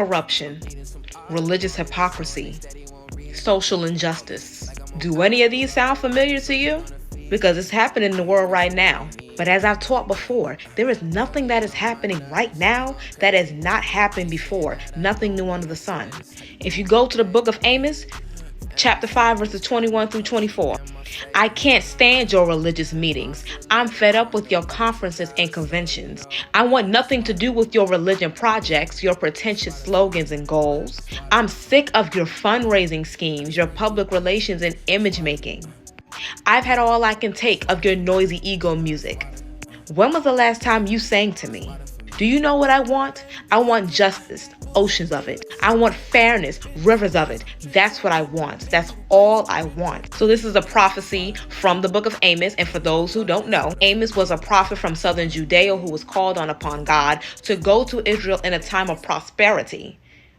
corruption, religious hypocrisy, social injustice. Do any of these sound familiar to you? Because it's happening in the world right now. But as I've taught before, there is nothing that is happening right now that has not happened before. Nothing new under the sun. If you go to the book of Amos, chapter 5, verses 21 through 24. I can't stand your religious meetings. I'm fed up with your conferences and conventions. I want nothing to do with your religion projects, your pretentious slogans and goals. I'm sick of your fundraising schemes, your public relations and image making. I've had all I can take of your noisy ego music. When was the last time you sang to me? Do you know what I want? I want justice, oceans of it. I want fairness, rivers of it. That's what I want. That's all I want. So this is a prophecy from the book of Amos. And for those who don't know, Amos was a prophet from southern Judea who was called on upon God to go to Israel in a time of prosperity.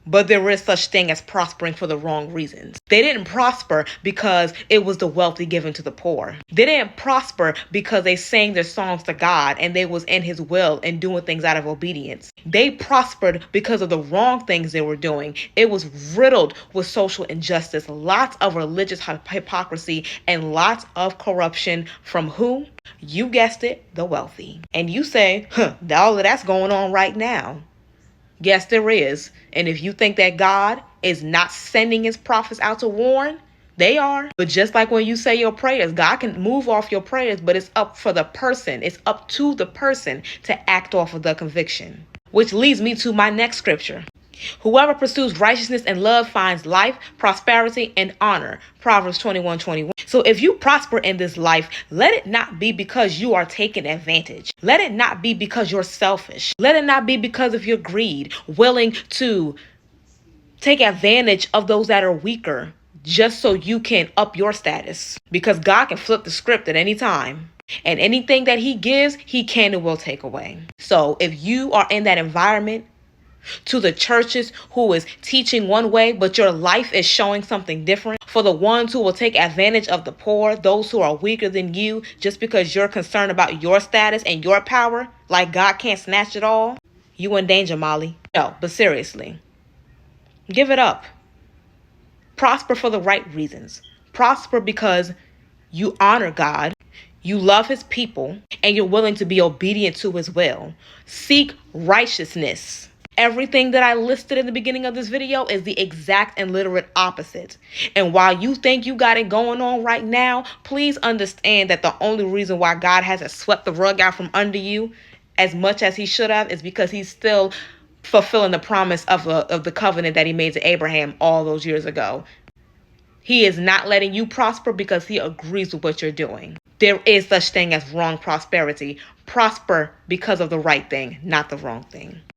But there is such thing as prospering for the wrong reasons. They didn't prosper because it was the wealthy given to the poor. They didn't prosper because they sang their songs to God and they was in his will and doing things out of obedience. They prospered because of the wrong things they were doing. It was riddled with social injustice, lots of religious hypocrisy, and lots of corruption from who? You guessed it, the wealthy. And you say, all of that's going on right now. Yes, there is. And if you think that God is not sending his prophets out to warn, they are. But just like when you say your prayers, God can move off your prayers, but it's up for the person. It's up to the person to act off of the conviction. Which leads me to my next scripture. Whoever pursues righteousness and love finds life, prosperity, and honor. Proverbs 21:21. So if you prosper in this life, let it not be because you are taking advantage. Let it not be because you're selfish. Let it not be because of your greed, willing to take advantage of those that are weaker just so you can up your status. Because God can flip the script at any time. And anything that he gives, he can and will take away. So if you are in that environment, to the churches who is teaching one way, but your life is showing something different. For the ones who will take advantage of the poor, those who are weaker than you, just because you're concerned about your status and your power, like God can't snatch it all. You in danger, Molly. No, but seriously, give it up. Prosper for the right reasons. Prosper because you honor God, you love his people, and you're willing to be obedient to his will. Seek righteousness. Everything that I listed in the beginning of this video is the exact and literal opposite. And while you think you got it going on right now, please understand that the only reason why God hasn't swept the rug out from under you as much as he should have is because he's still fulfilling the promise of the covenant that he made to Abraham all those years ago. He is not letting you prosper because he agrees with what you're doing. There is such thing as wrong prosperity. Prosper because of the right thing, not the wrong thing.